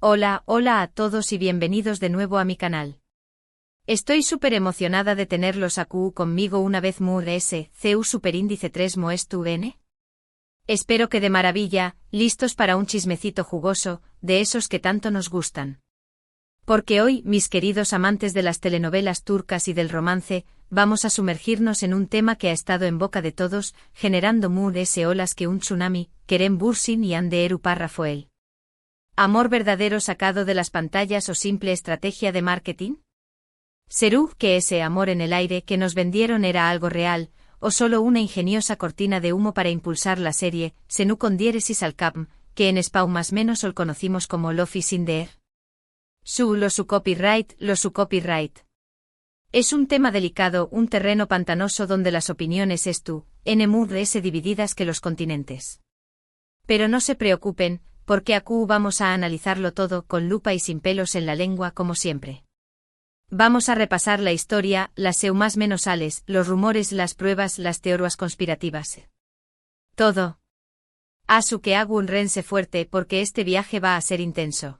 Hola a todos y bienvenidos de nuevo a mi canal. Estoy súper emocionada de tenerlos aquí conmigo una vez CU superíndice 3 Moestu N. Espero que de maravilla, listos para un chismecito jugoso, de esos que tanto nos gustan. Porque hoy, mis queridos amantes de las telenovelas turcas y del romance, vamos a sumergirnos en un tema que ha estado en boca de todos, generando olas que un tsunami, Kerem Bürsin y Hande Erupar Rafael. ¿Amor verdadero sacado de las pantallas o simple estrategia de marketing? ¿Será que ese amor en el aire que nos vendieron era algo real, o solo una ingeniosa cortina de humo para impulsar la serie, Senu con diéresis al cap, que en Spau más menos lo conocimos como Love is in the air? Su copyright. Es un tema delicado, un terreno pantanoso donde las opiniones divididas que los continentes. Pero no se preocupen, porque aquí vamos a analizarlo todo con lupa y sin pelos en la lengua como siempre. Vamos a repasar la historia, las más menos ales, los rumores, las pruebas, las teorías conspirativas. Todo. Asu que hago un rense fuerte porque este viaje va a ser intenso.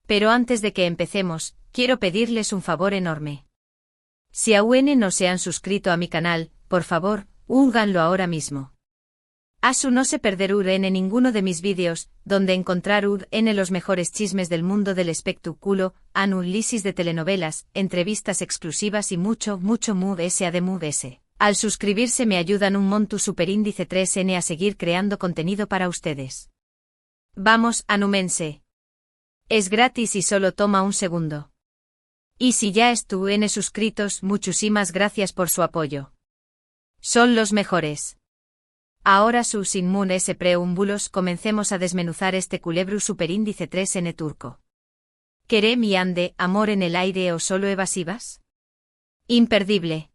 Pero antes de que empecemos, quiero pedirles un favor enorme. Si aún no se han suscrito a mi canal, por favor, háganlo ahora mismo. Asu no se perder en ninguno de mis vídeos, donde encontrar los mejores chismes del mundo del espectáculo, análisis de telenovelas, entrevistas exclusivas y mucho ese. Al suscribirse me ayudan un monto superíndice 3N a seguir creando contenido para ustedes. Vamos, anúmense. Es gratis y solo toma un segundo. Y si ya estuvieron suscritos, muchísimas gracias por su apoyo. Son los mejores. Ahora sin preámbulos comencemos a desmenuzar este culebro superíndice 3N turco. ¿Kerem y Hande, amor en el aire o solo evasivas? Imperdible.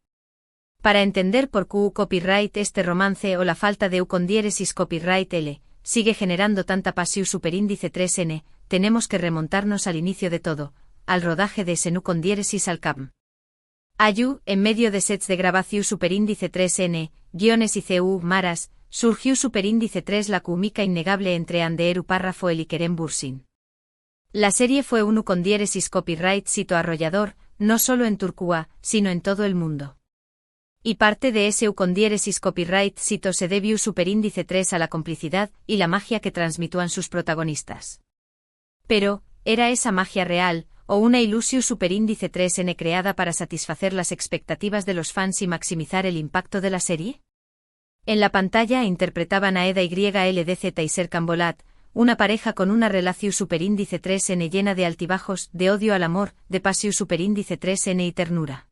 Para entender por qué copyright este romance o la falta de con diéresis copyright L, sigue generando tanta pasión superíndice 3N, tenemos que remontarnos al inicio de todo, al rodaje de Senu con diéresis al cap. Allú, en medio de sets de grabación superíndice 3N, guiones y maras, surgió superíndice 3 la química innegable entre Hande Erupar Rafael y Kerem Bürsin. La serie fue uno con diéresis copyright sito arrollador, no solo en Turquía, sino en todo el mundo. Y parte de ese con diéresis copyright sito se debió superíndice 3 a la complicidad y la magia que transmitúan sus protagonistas. Pero, ¿era esa magia real, o una ilusión superíndice 3N creada para satisfacer las expectativas de los fans y maximizar el impacto de la serie? En la pantalla interpretaban a Eda YLDZ y Serkan Bolat, una pareja con una relación superíndice 3N llena de altibajos, de odio al amor, de pasión superíndice 3N y ternura.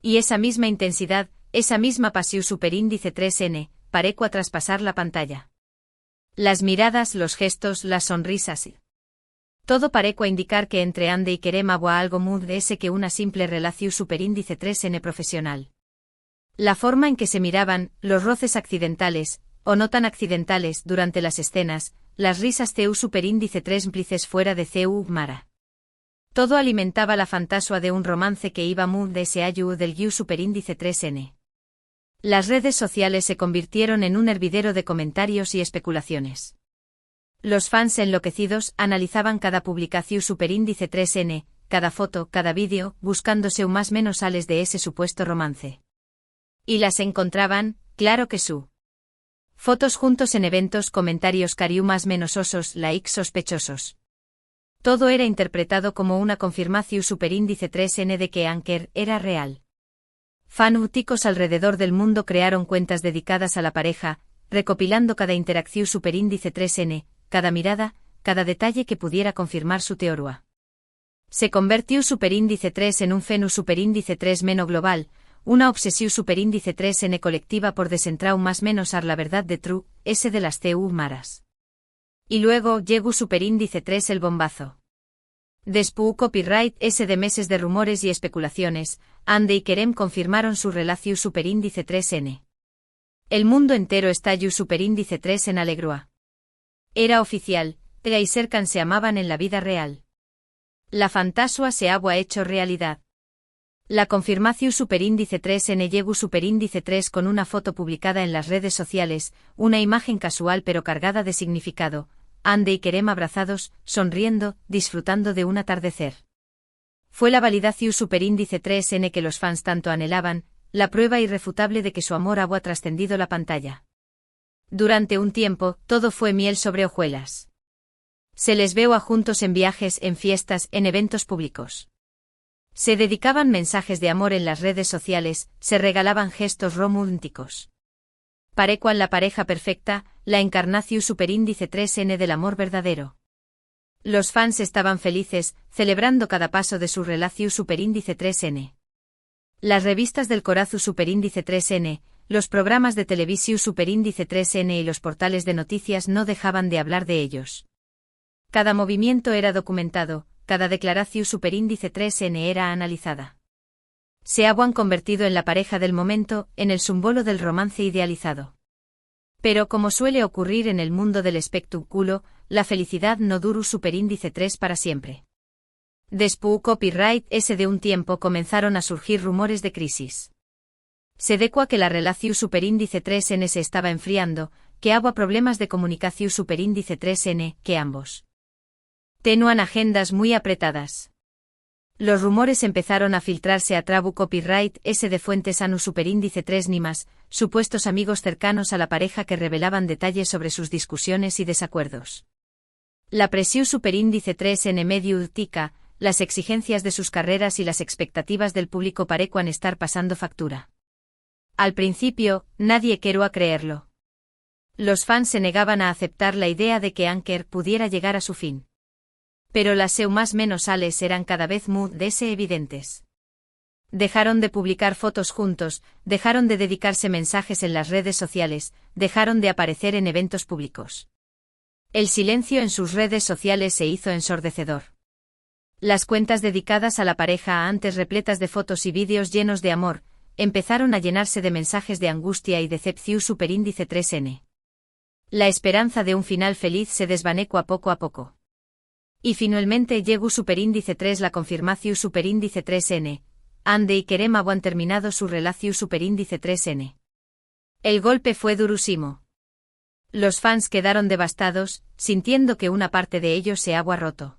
Y esa misma intensidad, esa misma pasión superíndice 3N, pareció a traspasar la pantalla. Las miradas, los gestos, las sonrisas. Todo pareció a indicar que entre Hande y Kerem había algo de ese que una simple relación superíndice 3N profesional. La forma en que se miraban, los roces accidentales, o no tan accidentales, durante las escenas, las risas superíndice 3 cómplices fuera de mara. Todo alimentaba la fantasía de un romance que iba de ese ayu del superíndice 3N. Las redes sociales se convirtieron en un hervidero de comentarios y especulaciones. Los fans enloquecidos analizaban cada publicación superíndice 3N, cada foto, cada vídeo, buscándose más menos ales de ese supuesto romance. Y las encontraban, claro que sí. Fotos juntos en eventos, comentarios cariumas menos osos, likes sospechosos. Todo era interpretado como una confirmación superíndice 3N de que Anker era real. Fanáticos alrededor del mundo crearon cuentas dedicadas a la pareja, recopilando cada interacción superíndice 3N, cada mirada, cada detalle que pudiera confirmar su teoría. Se convirtió superíndice 3 en un fenómeno superíndice 3 menos global, una obsesión superíndice 3N colectiva por desentrar más menos a la verdad de true, ese de las maras. Y luego llegó superíndice 3 el bombazo. Después copyright ese de meses de rumores y especulaciones, Hande y Kerem confirmaron su relación superíndice 3N. El mundo entero estalló superíndice 3 en alegrua. Era oficial, Eda y Serkan se amaban en la vida real. La fantasía se había hecho realidad. La confirmación superíndice 3N llegó superíndice 3 con una foto publicada en las redes sociales, una imagen casual pero cargada de significado, Ande y Kerem abrazados, sonriendo, disfrutando de un atardecer. Fue la validación superíndice 3n que los fans tanto anhelaban, la prueba irrefutable de que su amor ha trascendido la pantalla. Durante un tiempo, todo fue miel sobre hojuelas. Se les veo a juntos en viajes, en fiestas, en eventos públicos. Se dedicaban mensajes de amor en las redes sociales, se regalaban gestos románticos. Parecuan la pareja perfecta, la encarnación superíndice 3n del amor verdadero. Los fans estaban felices, celebrando cada paso de su relación superíndice 3n. Las revistas del corazón superíndice 3n, los programas de televisión superíndice 3n y los portales de noticias no dejaban de hablar de ellos. Cada movimiento era documentado, cada declaración superíndice 3n era analizada. Se habían convertido en la pareja del momento, en el símbolo del romance idealizado. Pero como suele ocurrir en el mundo del espectáculo, la felicidad no duró superíndice 3 para siempre. Después copyright ese de un tiempo comenzaron a surgir rumores de crisis. Se decua que la relación superíndice 3n se estaba enfriando, que había problemas de comunicación superíndice 3n, que ambos tenían agendas muy apretadas. Los rumores empezaron a filtrarse a trabu copyright ese de fuentes anu superíndice 3 ni más, supuestos amigos cercanos a la pareja que revelaban detalles sobre sus discusiones y desacuerdos. La presión superíndice 3n medio utica, las exigencias de sus carreras y las expectativas del público parecuan estar pasando factura. Al principio, nadie quería creerlo. Los fans se negaban a aceptar la idea de que Anker pudiera llegar a su fin. Pero las seu más menos ales eran cada vez más evidentes. Dejaron de publicar fotos juntos, dejaron de dedicarse mensajes en las redes sociales, dejaron de aparecer en eventos públicos. El silencio en sus redes sociales se hizo ensordecedor. Las cuentas dedicadas a la pareja, antes repletas de fotos y vídeos llenos de amor, empezaron a llenarse de mensajes de angustia y decepción superíndice 3n. La esperanza de un final feliz se desvaneció poco a poco. Y finalmente llegó superíndice 3 la confirmación superíndice 3n, Ande y Kerem habían terminado su relación superíndice 3n. El golpe fue durísimo. Los fans quedaron devastados, sintiendo que una parte de ellos se había roto.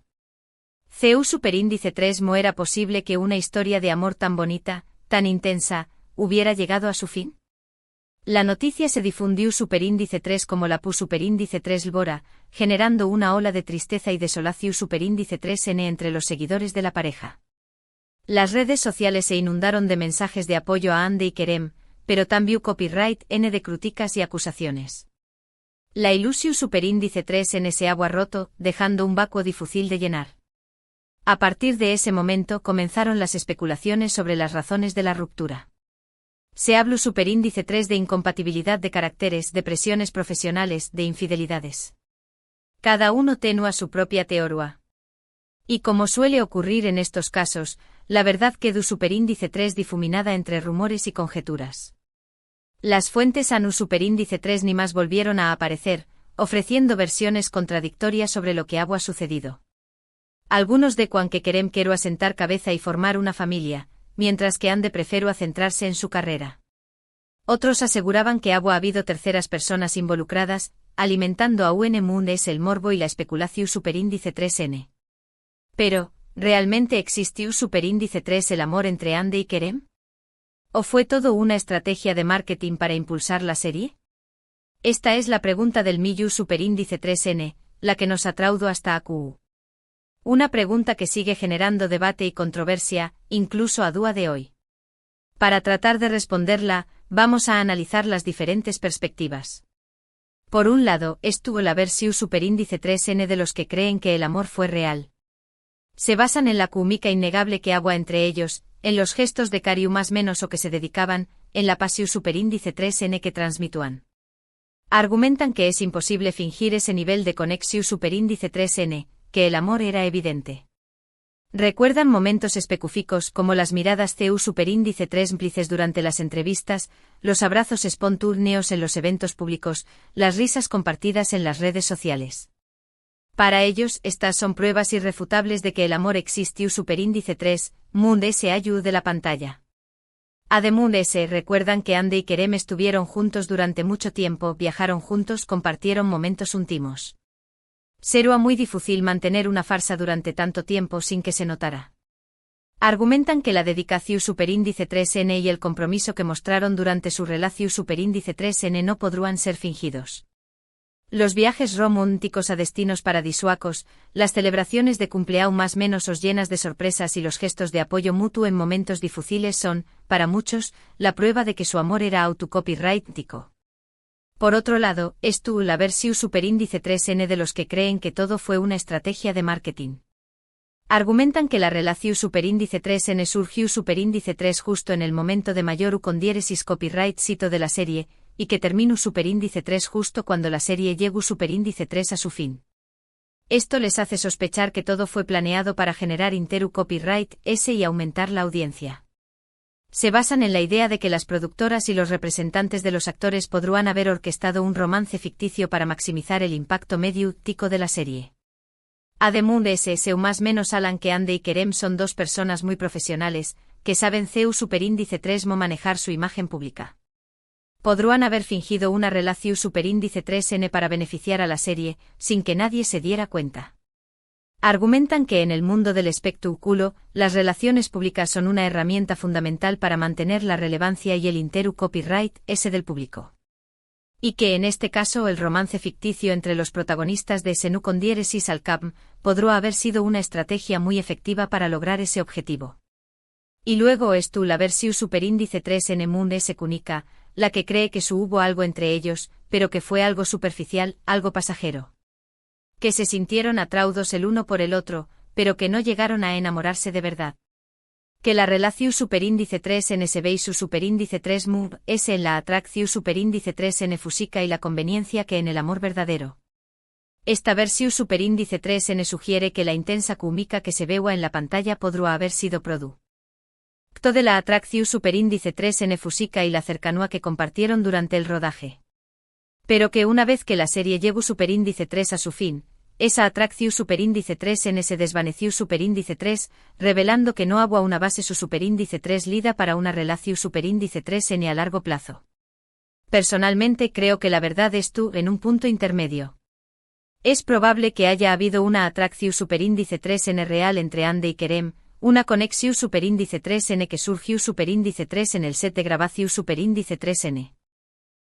CU superíndice 3 ¿mo era posible que una historia de amor tan bonita, tan intensa, hubiera llegado a su fin? La noticia se difundió superíndice 3 como la pu superíndice 3 lbora, generando una ola de tristeza y desolación superíndice 3n entre los seguidores de la pareja. Las redes sociales se inundaron de mensajes de apoyo a Ande y Kerem, pero también copyright n de críticas y acusaciones. La ilusión superíndice 3n se había roto, dejando un vacío difícil de llenar. A partir de ese momento comenzaron las especulaciones sobre las razones de la ruptura. Se habló superíndice 3 de incompatibilidad de caracteres, de presiones profesionales, de infidelidades. Cada uno tenía su propia teoría. Y como suele ocurrir en estos casos, la verdad quedó superíndice 3 difuminada entre rumores y conjeturas. Las fuentes anu superíndice 3 ni más volvieron a aparecer, ofreciendo versiones contradictorias sobre lo que había sucedido. Algunos decuan que Kerem quiero asentar cabeza y formar una familia, mientras que Ande prefiero centrarse en su carrera. Otros aseguraban que había habido terceras personas involucradas, alimentando a es el morbo y la especulación superíndice 3n. Pero, ¿realmente existió superíndice 3 el amor entre Ande y Kerem? ¿O fue todo una estrategia de marketing para impulsar la serie? Esta es la pregunta del millón superíndice 3n, la que nos atraudo hasta AQ. Una pregunta que sigue generando debate y controversia, incluso a día de hoy. Para tratar de responderla, vamos a analizar las diferentes perspectivas. Por un lado, estuvo la versión superíndice 3n de los que creen que el amor fue real. Se basan en la química innegable que había entre ellos, en los gestos de cariño más menos o que se dedicaban, en la pasión superíndice 3n que transmitúan. Argumentan que es imposible fingir ese nivel de conexión superíndice 3n, que el amor era evidente. Recuerdan momentos específicos como las miradas CU superíndice 3 cómplices durante las entrevistas, los abrazos espontáneos en los eventos públicos, las risas compartidas en las redes sociales. Para ellos, estas son pruebas irrefutables de que el amor existió superíndice 3, Mund S.A.U. de la pantalla. Además recuerdan que Ande y Kerem estuvieron juntos durante mucho tiempo, viajaron juntos, compartieron momentos íntimos. Será muy difícil mantener una farsa durante tanto tiempo sin que se notara. Argumentan que la dedicación superíndice 3N y el compromiso que mostraron durante su relación superíndice 3N no podrán ser fingidos. Los viajes románticos a destinos paradisuacos, las celebraciones de cumpleaños más menos os llenas de sorpresas y los gestos de apoyo mutuo en momentos difíciles son, para muchos, la prueba de que su amor era autocopyrightico. Por otro lado, estuvo la versión superíndice 3N de los que creen que todo fue una estrategia de marketing. Argumentan que la relación superíndice 3N surgió superíndice 3 justo en el momento de mayor ucondiéresis copyright sito de la serie, y que terminó superíndice 3 justo cuando la serie llegó superíndice 3 a su fin. Esto les hace sospechar que todo fue planeado para generar interu copyright S y aumentar la audiencia. Se basan en la idea de que las productoras y los representantes de los actores podrán haber orquestado un romance ficticio para maximizar el impacto mediático de la serie. Además seu más menos Alan que Andy y Kerem son dos personas muy profesionales, que saben CEU superíndice 3 manejar su imagen pública. Podrán haber fingido una relación superíndice 3N para beneficiar a la serie, sin que nadie se diera cuenta. Argumentan que en el mundo del espectáculo, las relaciones públicas son una herramienta fundamental para mantener la relevancia y el interu copyright S del público. Y que en este caso el romance ficticio entre los protagonistas de Senu con diéresis al cap podrá haber sido una estrategia muy efectiva para lograr ese objetivo. Y luego estu la versión superíndice 3N Moon S Kunika, la que cree que hubo algo entre ellos, pero que fue algo superficial, algo pasajero. Que se sintieron atraudos el uno por el otro, pero que no llegaron a enamorarse de verdad. Que la relación superíndice 3N se ve y su superíndice 3 Moon S en la atracción superíndice 3N fúsica y la conveniencia que en el amor verdadero. Esta versión superíndice 3N sugiere que la intensa química que se veía en la pantalla podrá haber sido producto de la atracción superíndice 3N fúsica y la cercanía que compartieron durante el rodaje. Pero que una vez que la serie llegó superíndice 3 a su fin, esa atracción superíndice 3N se desvaneció superíndice 3, revelando que no había una base su superíndice 3 lida para una relación superíndice 3N a largo plazo. Personalmente creo que la verdad estuvo en un punto intermedio. Es probable que haya habido una atracción superíndice 3N real entre Andy y Kerem, una conexión superíndice 3N que surgió superíndice 3 en el set de grabación superíndice 3N.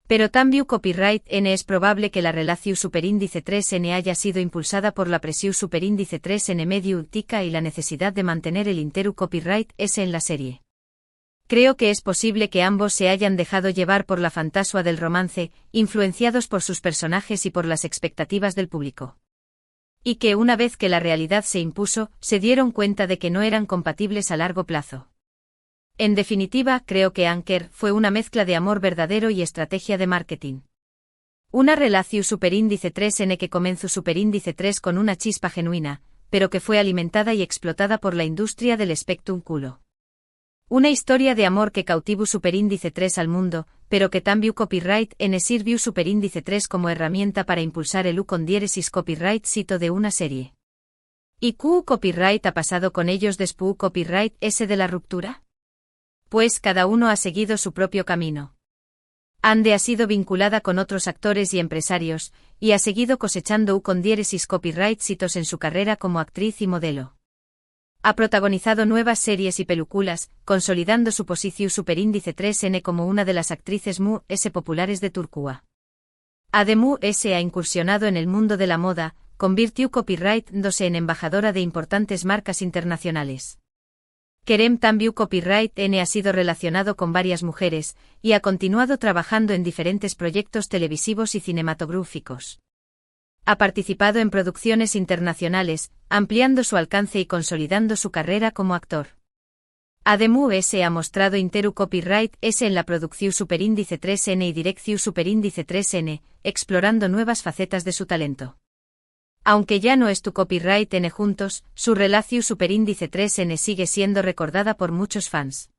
Pero también copyright N es probable que la relación superíndice 3N haya sido impulsada por la presión superíndice 3N mediática y la necesidad de mantener el interu copyright S en la serie. Creo que es posible que ambos se hayan dejado llevar por la fantasía del romance, influenciados por sus personajes y por las expectativas del público. Y que una vez que la realidad se impuso, se dieron cuenta de que no eran compatibles a largo plazo. En definitiva, creo que Anker fue una mezcla de amor verdadero y estrategia de marketing. Una relación superíndice 3N que comenzó superíndice 3 con una chispa genuina, pero que fue alimentada y explotada por la industria del espectáculo. Una historia de amor que cautivó superíndice 3 al mundo, pero que también copyright N sirvió superíndice 3 como herramienta para impulsar el con diéresis copyright sito de una serie. ¿Y Q copyright ha pasado con ellos después copyright S de la ruptura? Pues cada uno ha seguido su propio camino. Andy ha sido vinculada con otros actores y empresarios, y ha seguido cosechando con diéresis copyright sitos en su carrera como actriz y modelo. Ha protagonizado nuevas series y películas, consolidando su posición superíndice 3N como una de las actrices mu S populares de Turquía. Además S ha incursionado en el mundo de la moda, convirtió copyright-dándose en embajadora de importantes marcas internacionales. Kerem también copyright N ha sido relacionado con varias mujeres, y ha continuado trabajando en diferentes proyectos televisivos y cinematográficos. Ha participado en producciones internacionales, ampliando su alcance y consolidando su carrera como actor. Además S ha mostrado interu copyright S en la producción superíndice 3N y dirección superíndice 3N, explorando nuevas facetas de su talento. Aunque ya no es tu copyright N juntos, su relación superíndice 3N sigue siendo recordada por muchos fans.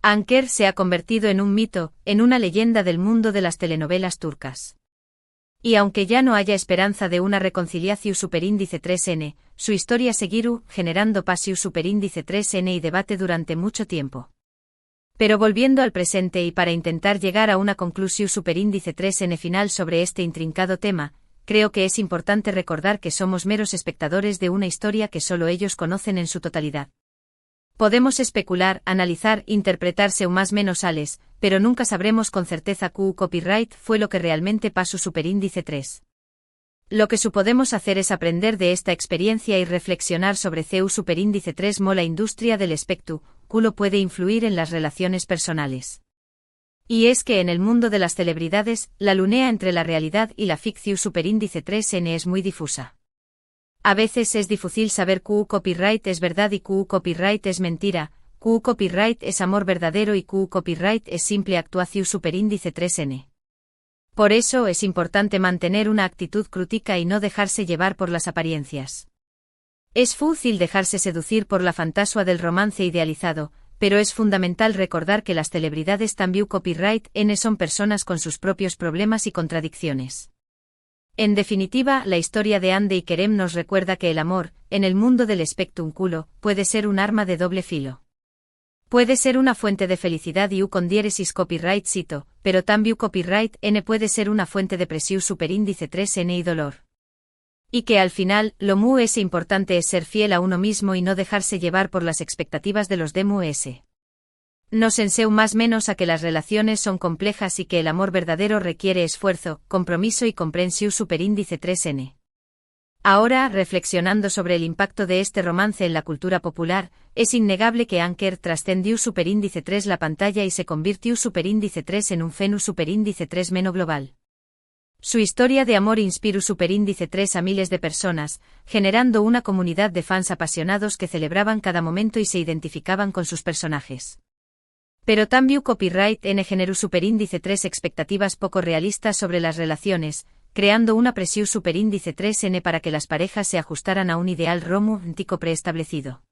Anker se ha convertido en un mito, en una leyenda del mundo de las telenovelas turcas. Y aunque ya no haya esperanza de una reconciliación superíndice 3N, su historia seguirá generando pasión superíndice 3N y debate durante mucho tiempo. Pero volviendo al presente y para intentar llegar a una conclusión superíndice 3N final sobre este intrincado tema, creo que es importante recordar que somos meros espectadores de una historia que solo ellos conocen en su totalidad. Podemos especular, analizar, interpretar según más menos ales, pero nunca sabremos con certeza que copyright fue lo que realmente pasó superíndice 3. Lo que podemos hacer es aprender de esta experiencia y reflexionar sobre CEU superíndice 3 la industria del espectáculo puede influir en las relaciones personales. Y es que en el mundo de las celebridades, la lunea entre la realidad y la ficción superíndice 3N es muy difusa. A veces es difícil saber copyright es verdad y copyright es mentira, copyright es amor verdadero y copyright es simple actuación superíndice 3N. Por eso es importante mantener una actitud crítica y no dejarse llevar por las apariencias. Es fácil dejarse seducir por la fantasía del romance idealizado, pero es fundamental recordar que las celebridades también copyright son personas con sus propios problemas y contradicciones. En definitiva, la historia de Ande y Kerem nos recuerda que el amor, en el mundo del espectáculo, puede ser un arma de doble filo. Puede ser una fuente de felicidad y con diéresis copyright cito, pero también copyright puede ser una fuente de presión superíndice 3N y dolor. Y que al final, lo más importante es ser fiel a uno mismo y no dejarse llevar por las expectativas de los demás. Nos enseña más menos a que las relaciones son complejas y que el amor verdadero requiere esfuerzo, compromiso y comprensión superíndice 3N. Ahora, reflexionando sobre el impacto de este romance en la cultura popular, es innegable que Anker trascendió superíndice 3 la pantalla y se convirtió superíndice 3 en un fenómeno superíndice 3 menos global. Su historia de amor inspiró superíndice 3 a miles de personas, generando una comunidad de fans apasionados que celebraban cada momento y se identificaban con sus personajes. Pero también copyright generó superíndice 3 expectativas poco realistas sobre las relaciones, creando una presión superíndice 3N para que las parejas se ajustaran a un ideal romántico preestablecido.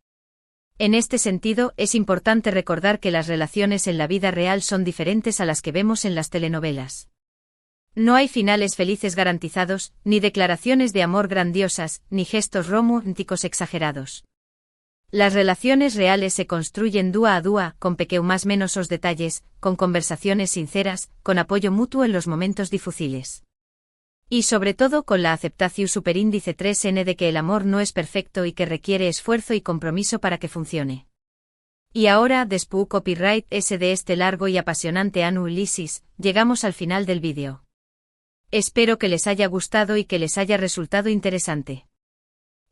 En este sentido, es importante recordar que las relaciones en la vida real son diferentes a las que vemos en las telenovelas. No hay finales felices garantizados, ni declaraciones de amor grandiosas, ni gestos románticos exagerados. Las relaciones reales se construyen dúa a dúa, con más menos detalles, con conversaciones sinceras, con apoyo mutuo en los momentos difíciles. Y sobre todo con la aceptación superíndice 3N de que el amor no es perfecto y que requiere esfuerzo y compromiso para que funcione. Y ahora, después copyright de este largo y apasionante análisis, llegamos al final del vídeo. Espero que les haya gustado y que les haya resultado interesante.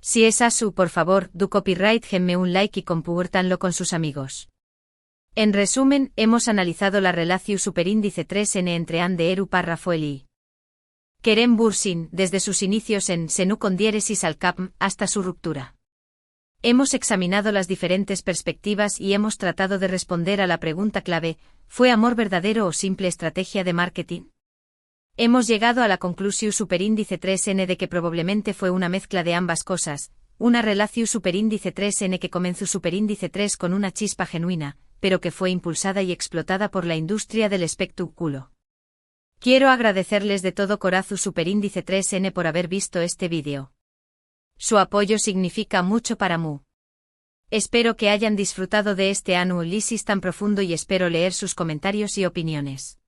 Si es así, por favor, do copyright denme un like y compártanlo con sus amigos. En resumen, hemos analizado la relación superíndice 3N entre Ande Eru Rafael y Kerem Bürsin, desde sus inicios en Senu con diéresis al Capm hasta su ruptura. Hemos examinado las diferentes perspectivas y hemos tratado de responder a la pregunta clave: ¿fue amor verdadero o simple estrategia de marketing? Hemos llegado a la conclusión superíndice 3N de que probablemente fue una mezcla de ambas cosas, una relación superíndice 3N que comenzó superíndice 3 con una chispa genuina, pero que fue impulsada y explotada por la industria del espectáculo. Quiero agradecerles de todo corazón superíndice 3N por haber visto este vídeo. Su apoyo significa mucho para mí. Espero que hayan disfrutado de este análisis tan profundo y espero leer sus comentarios y opiniones.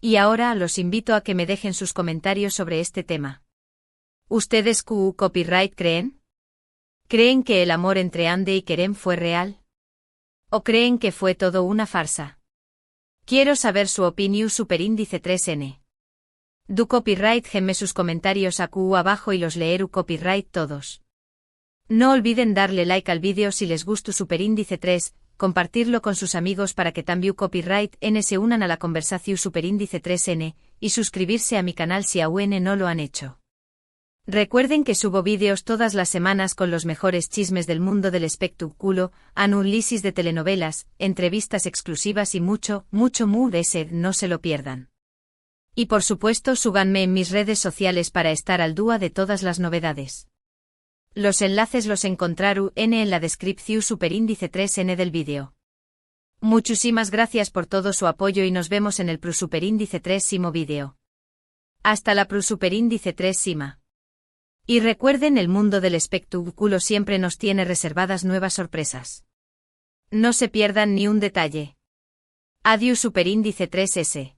Y ahora los invito a que me dejen sus comentarios sobre este tema. ¿Ustedes copyright creen? ¿Creen que el amor entre Ande y Kerem fue real? ¿O creen que fue todo una farsa? Quiero saber su opinión superíndice 3N. Do copyright denme sus comentarios abajo y los leeré copyright todos. No olviden darle like al vídeo si les gustó superíndice 3, compartirlo con sus amigos para que también copyright se unan a la conversación superíndice 3N, y suscribirse a mi canal si aún no lo han hecho. Recuerden que subo vídeos todas las semanas con los mejores chismes del mundo del espectáculo, análisis de telenovelas, entrevistas exclusivas y mucho more, no se lo pierdan. Y por supuesto súganme en mis redes sociales para estar al día de todas las novedades. Los enlaces los encontrarán en la descripción superíndice 3N del vídeo. Muchísimas gracias por todo su apoyo y nos vemos en el superíndice 3 vídeo. Hasta la superíndice 3. Y recuerden, el mundo del espectáculo siempre nos tiene reservadas nuevas sorpresas. No se pierdan ni un detalle. Adiós superíndice 3S.